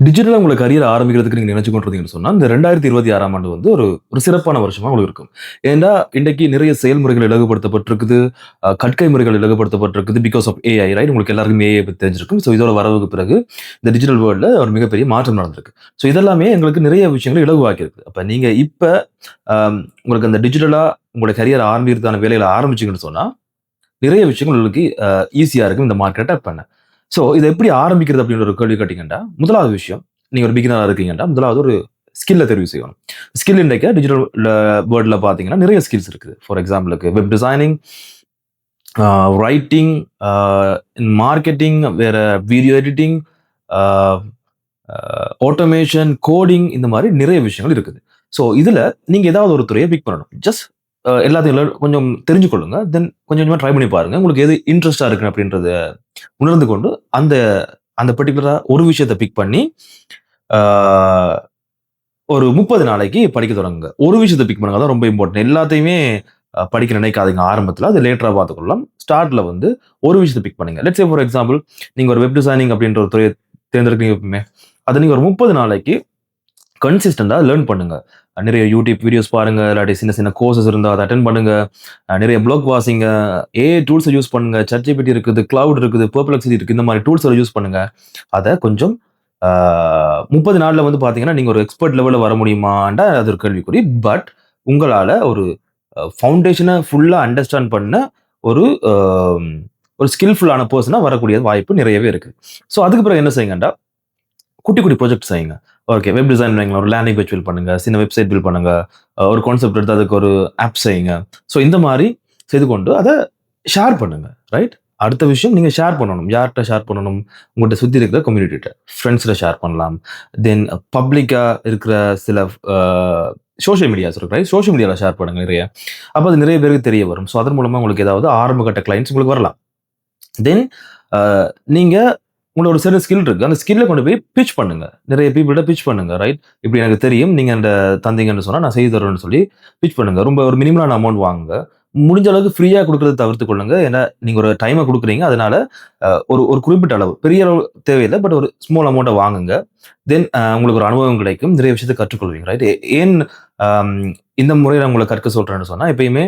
டிஜிட்டலா உங்க கரியர் ஆரம்பிக்கிறதுக்கு நீங்க நினைச்சு கொண்டிருந்தீங்கன்னு சொன்னா, இந்த 2026ஆம் ஆண்டு வந்து ஒரு ஒரு சிறப்பான வருஷமா உங்களுக்கு இருக்கும். ஏன்டா, இன்றைக்கு நிறைய செயல்முறைகள் இலகுபடுத்தப்பட்டிருக்குது. கற்கை முறைகள் இலகுபடுத்தப்பட்டிருக்குது. Because of AI right? உங்களுக்கு எல்லாருக்கும் ஏஐ பத்தி தெரிஞ்சிருக்கும். ஸோ இதோட வரவுக்கு பிறகு இந்த டிஜிட்டல் வேர்ல்ட்ல ஒரு மிகப்பெரிய மாற்றம் நடந்திருக்கு. ஸோ இதெல்லாமே எங்களுக்கு நிறைய விஷயங்கள இலகுவாக்கியிருக்கு. அப்ப நீங்க இப்ப உங்களுக்கு அந்த டிஜிட்டலா உங்களோட கரியர் ஆரம்பிக்கிறதுக்கான வேலைகள ஆரம்பிச்சீங்கன்னு சொன்னா, நிறைய விஷயங்கள் உங்களுக்கு ஈஸியா இருக்கும் இந்த மார்க்கெட்ட பண்ண. ஸோ இத எப்படி ஆரம்பிக்கிறது அப்படின்ற ஒரு கேள்வி கேட்டீங்கன்னா, முதலாவது விஷயம், நீங்க ஒரு பிகினரா இருக்கீங்கன்னா, முதலாவது ஒரு ஸ்கில்ல தெரிவு செய்யணும். ஸ்கில் இன்றைக்கு டிஜிட்டல் வேர்ல்ட்ல பார்த்தீங்கன்னா, நிறைய ஸ்கில்ஸ் இருக்குது. ஃபார் எக்ஸாம்பிளுக்கு வெப் டிசைனிங், ரைட்டிங், அ மார்க்கெட்டிங், வேற வீடியோ எடிட்டிங், அ அ ஆட்டோமேஷன், கோடிங் இந்த மாரி நிறைய விஷயங்கள் இருக்குது. ஸோ இதுல நீங்க ஏதாவது ஒரு துறைய பிக் பண்ணணும். ஜஸ்ட் எல்லாத்தையும் கொஞ்சம் தெரிஞ்சு கொள்ளுங்க. தென் கொஞ்சம் கொஞ்சமா ட்ரை பண்ணி பாருங்க. உங்களுக்கு எது இன்ட்ரெஸ்ட்டா இருக்கு அப்படின்றத உணர்ந்து கொண்டு, அந்த அந்த பர்ட்டிகுலரா ஒரு விஷயத்த பிக் பண்ணி, ஆ ஒரு 30 நாளைக்கு படிக்க தொடங்குங்க. ஒரு விஷயத்த பிக் பண்ணுங்க. அதான் ரொம்ப இம்பார்ட்டன்ட். எல்லாத்தையுமே படிக்க நினைக்காதீங்க ஆரம்பத்துல. அது லேட்டரா பார்த்துக்கொள்ளலாம். ஸ்டார்ட்ல வந்து ஒரு விஷயத்த பிக் பண்ணுங்க. லெட்ஸ் சே ஃபார் எக்ஸாம்பிள், நீங்க ஒரு வெப் டிசைனிங் அப்படின்ற ஒரு துறைய தேர்ந்தெடுக்கிறீங்க எப்பவுமே. அத நீங்க ஒரு 30 நாளைக்கு கன்சிஸ்டென்ட்டா லேர்ன் பண்ணுங்க. நிறைய யூடியூப் வீடியோஸ் பாருங்க. இல்லாட்டி சின்ன சின்ன கோர்சஸ் இருந்தா அத அட்டெண்ட் பண்ணுங்க. நிறைய ப்ளாக் வாசிங்க. ஏஐ டூல்ஸ யூஸ் பண்ணுங்க. ChatGPT இருக்குது, கிளவுட் இருக்குது, பெர்ப்ளெக்ஸிட்டி இருக்கு. இந்த மாரி டூல்ஸ யூஸ் பண்ணுங்க. அத கொஞ்சம் ஆ 30 நாள்ல வந்து பார்த்தீங்கன்னா, நீங்க ஒரு எக்ஸ்பெர்ட் லெவல்ல வர முடியுமான்டா அது ஒரு கேள்விக்குறி. பட் உங்களால ஒரு ஃபவுண்டேஷன ஃபுல்லா அண்டர்ஸ்டாண்ட் பண்ண ஒரு அ ஒரு ஸ்கில்ஃபுல்லான பெர்சனா வரக்கூடிய வாய்ப்பு நிறையவே இருக்கு. ஸோ அதுக்கு பிறகு என்ன செய்யுங்கன்டா, குட்டி, குட்டி ப்ராஜெக்ட் செய்யுங்க. ஓகே. வெப் டிசைன் வைங்களேன். ஒரு லேண்டிங் பேஜ் பில்ட் பண்ணுங்க. சின்ன வெப்சைட் பில்ட் பண்ணுங்க. ஒரு கான்செப்ட் எடுத்து அதுக்கு ஒரு ஆப் செய்யுங்க. ஸோ இந்த மாரி செய்து கொண்டு அத ஷேர் பண்ணுங்க. ரைட்? அடுத்த விஷயம் நீங்க ஷேர் பண்ணணும். யார்ட்ட ஷேர் பண்ணணும்? உங்கள்ட்ட சுத்தி இருக்கிற கம்யூனிட்டிட்ட. ஃபிரெண்ட்ஸ்ல ஷேர் பண்ணலாம். தென் பப்ளிக்கா இருக்கிற சில அ சோசியல் மீடியாஸ் இருக்கு. ரைட்? சோசியல் மீடியால ஷேர் பண்ணுங்க நிறைய. அப்ப அது நிறைய பேருக்கு தெரிய வரும். ஸோ அதன் மூலமா உங்களுக்கு ஏதாவது ஆரம்ப கட்ட கிளையன்ட்ஸ் உங்களுக்கு வரலாம். தென் அ நீங்க உங்களோட ஒரு சில ஸ்கில் இருக்கு. அந்த ஸ்கில்ல கொண்டு போய் பிட்ச் பண்ணுங்க. நிறைய பீப்பிள்ட்ட பிட்ச் பண்ணுங்க. ரைட்? இப்படி எனக்கு தெரியும். நீங்க என்ட்ட தந்தீங்கன்னு சொன்னா நான் செய்து தருவேன்னு சொல்லி பிட்ச் பண்ணுங்க. ரொம்ப ஒரு மினிமலான அமௌண்ட் வாங்குங்க. முடிஞ்ச அளவுக்கு ஃப்ரீயா குடுக்கறத தவிர்த்துக் கொள்ளுங்க. ஏன்னா, நீங்க ஒரு டைம குடுக்குறீங்க. அதனால ஒரு ஒரு குறிப்பிட்ட அளவு, பெரிய அளவு தேவையில்ல. பட் ஒரு ஸ்மால் அமௌண்ட்ட வாங்குங்க. தென் உங்களுக்கு ஒரு அனுபவம் கிடைக்கும். நிறைய விஷயத்த கற்றுக்கொள்வீங்க. ரைட்? ஏன் அம் இந்த முறைய நான் உங்கள கற்க சொல்றேன்னு சொன்னா, எப்பயுமே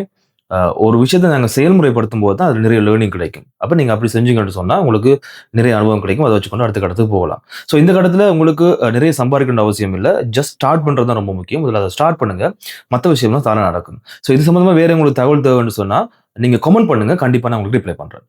அ ஒரு விஷயத்த நாங்க செயல்முறைப்படுத்தும்போது தான் அதுல நிறைய லேர்னிங் கிடைக்கும். அப்ப நீங்க அப்படி செஞ்சீங்கன்னு சொன்னா, உங்களுக்கு நிறைய அனுபவம் கிடைக்கும். அத வச்சுக்கொண்டு அடுத்த கட்டத்துக்கு போகலாம். ஸோ இந்த கட்டத்துல உங்களுக்கு நிறைய சம்பாதிக்கணும்னு அவசியம் இல்ல. ஜஸ்ட் ஸ்டார்ட் பண்றது தான் ரொம்ப முக்கியம். முதல்ல அத ஸ்டார்ட் பண்ணுங்க. மத்த விஷயம்லாம் தானா நடக்கும். ஸோ இது சம்பந்தமா வேற உங்களுக்கு தகவல் தேவைன்னு சொன்னா, நீங்க கமெண்ட் பண்ணுங்க. கண்டிப்பா நான் உங்களுக்கு ரிப்ளை பண்றேன்.